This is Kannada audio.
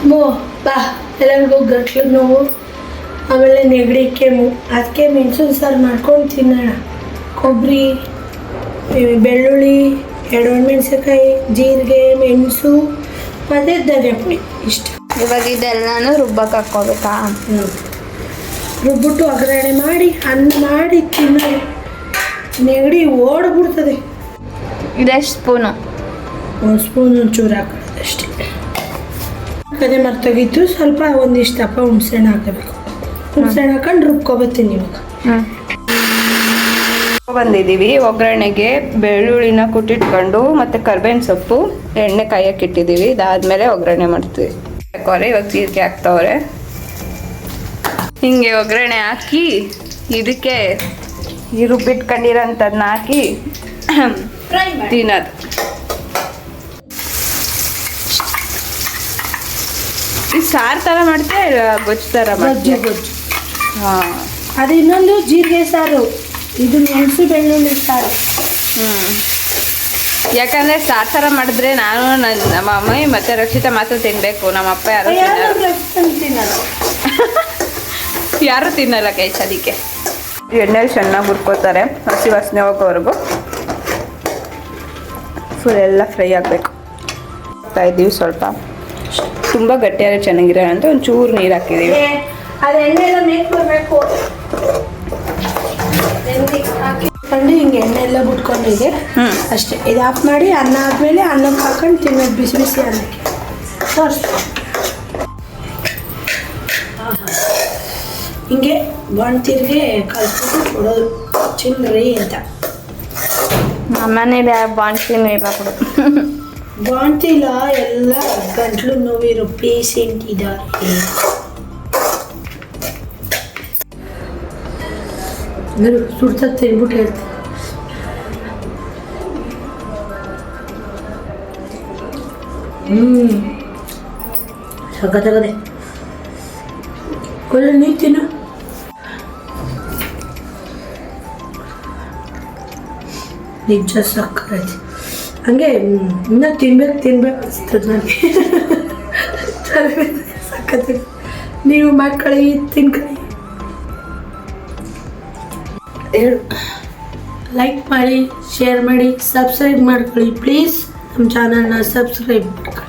ಬಾ ಎಲ್ಲರಿಗೂ ಗಟ್ಲು ನೋವು ಆಮೇಲೆ ನೆಗಡಿ ಕೆಮ್ಮು. ಅದಕ್ಕೆ ಮೆಣಸಿನ ಸಾರು ಮಾಡ್ಕೊಂಡು ತಿನ್ನೋಣ. ಕೊಬ್ಬರಿ, ಬೆಳ್ಳುಳ್ಳಿ, 2 ಒಣಮೆಣಸಿನ್ಕಾಯಿ, ಜೀರಿಗೆ, ಮೆಣಸು ಮತ್ತು ಧನಿಯಾ ಪುಡಿ ಇಷ್ಟ. ಇವಾಗ ಇದೆಲ್ಲನೂ ರುಬ್ಬಕ್ಕೆ ಹಾಕ್ಕೋಬೇಕಾ? ರುಬ್ಬಿಟ್ಟು ಒಗ್ಗರಣೆ ಮಾಡಿ ಅನ್ನ ಮಾಡಿ ತಿನ್ನೋದು. ನೆಗಡಿ ಓಡ್ಬಿಡ್ತದೆ. ಇದೆಷ್ಟು ಸ್ಪೂನು? 1 ಸ್ಪೂನ್ ಒಂಚೂರು ಹಾಕೋದು ಅಷ್ಟೇ. ಅದೇ ಮರ್ತೋಗಿತ್ತು. ಸ್ವಲ್ಪ ಒಂದಿಷ್ಟು ದಪ್ಪ ಹುಣಸೆಹಣ್ಣು ಹಾಕಬೇಕು. ಹುಣಸೆಹಣ್ಣು ಹಾಕೊಂಡು ರುಬ್ಕೊಬತ್ತೀನಿ ಇವಾಗ. ಬಂದಿದ್ದೀವಿ. ಒಗ್ಗರಣೆಗೆ ಬೆಳ್ಳುಳ್ಳಿನ ಕುಟ್ಟಿಟ್ಕೊಂಡು ಮತ್ತು ಕರ್ಬೇವಿನ ಸೊಪ್ಪು, ಎಣ್ಣೆ ಕಾಯಕ್ಕೆ ಇಟ್ಟಿದ್ದೀವಿ. ಇದಾದಮೇಲೆ ಒಗ್ಗರಣೆ ಮಾಡ್ತೀವಿ. ಹಾಕೋರೆ ಇವಾಗ ಜೀರಿಗೆ ಹಾಕ್ತವ್ರೆ. ಹಿಂಗೆ ಒಗ್ಗರಣೆ ಹಾಕಿ ಇದಕ್ಕೆ ಈ ರುಬ್ಬಿಟ್ಕೊಂಡಿರೋಂಥದ್ದನ್ನ ಹಾಕಿ ತಿನ್ನೋದು. ಈ ಸಾರು ಥರ ಮಾಡ್ತೀಯ ಗೊಜ್ಜು ಥರ ಮಾಡ್ತೀಯ? ಗೊಜ್ಜು. ಹಾಂ, ಅದು ಇನ್ನೊಂದು ಜೀರಿಗೆ ಸಾರು. ಇದು ಮೆಣಸು ಬೆಳ್ಳುಳ್ಳಿ ಸಾರು. ಯಾಕಂದರೆ ಸಾರು ಥರ ಮಾಡಿದ್ರೆ ನಾನು ನಮ್ಮ ಅಮ್ಮ ಮತ್ತು ರಕ್ಷಿತಾ ಮಾತ್ರ ತಿನ್ನಬೇಕು. ನಮ್ಮ ಅಪ್ಪ ಯಾರು ತಿನ್ನಲ್ಲ. ಯಾರು ತಿನ್ನಲ್ಲ ಕೈಸ್. ಅದಕ್ಕೆ ಎಣ್ಣೆಲಿ ಚೆನ್ನಾಗಿ ಹುರ್ಕೋತಾರೆ ಹಸಿ ವಾಸನೆ ಹೋಗೋವರೆಗೂ. ಫುಲ್ ಎಲ್ಲ ಫ್ರೈ ಆಗಬೇಕು. ಹಾಕ್ತಾ ಇದ್ದೀವಿ. ಸ್ವಲ್ಪ ತುಂಬ ಗಟ್ಟಿಯಾಗಿ ಚೆನ್ನಾಗಿರೋ ಅಂತ ಒಂಚೂರು ನೀರು ಹಾಕಿದ್ದೀವಿ. ಅದು ಎಣ್ಣೆ ಎಲ್ಲ ಮೇಕ್ ಬರಬೇಕು. ಹಾಕೊಂಡು ಹಿಂಗೆ ಎಣ್ಣೆ ಎಲ್ಲ ಬಿಟ್ಕೊಂಡಿದೆ ಅಷ್ಟೇ. ಇದು ಆಫ್ ಮಾಡಿ ಅನ್ನ ಆದಮೇಲೆ ಅನ್ನಕ್ಕೆ ಹಾಕೊಂಡು ತಿನ್ನೋದು. ಬಿಸಿ ಬಿಸಿ ಅನ್ನಕ್ಕೆ ಹಿಂಗೆ ಬಾಣ್ತಿರ್ಗೆ ಕಲ್ಸ್ಬಿಟ್ಟು ಕೊಡೋದು ಚಿನ್ರಿ ಅಂತ. ನಮ್ಮನೇಲಿ ಬಾಣ್ತೀನಿ ಇಲ್ಲ ಕೊಡು. ಬಾಣ್ತಿಲ್ಲ, ಎಲ್ಲ ಗಂಟ್ಲು ನೋವಿರೋ ಪೇಷಂಟ್ ಇದ್ದಾರೆ. ಸುಡ್ತ ತಿನ್ಬಿಟ್ಟು ಹೇಳ್ತೀನಿ. ಸಖತ್ತಾಗದೆ. ಒಳ್ಳೆ ನೀರು ತಿನ್ನು. ನಿಜ ಸಕ್ಕತ್ತೈತಿ. ಹಂಗೆ ಇನ್ನೂ ತಿನ್ಬೇಕು ಅನಿಸ್ತದೆ ನನಗೆ. ಸಖತ್. ನೀವು ಮಕ್ಕಳಿ ತಿನ್ಕೊಳ್ಳಿ. ಹೇಳು, ಲೈಕ್ ಮಾಡಿ, ಶೇರ್ ಮಾಡಿ, ಸಬ್ಸ್ಕ್ರೈಬ್ ಮಾಡ್ಕೊಳ್ಳಿ ಪ್ಲೀಸ್. ನಮ್ಮ ಚಾನಲ್ನ ಸಬ್ಸ್ಕ್ರೈಬ್ ಮಾಡ್ಕೊಳ್ಳಿ.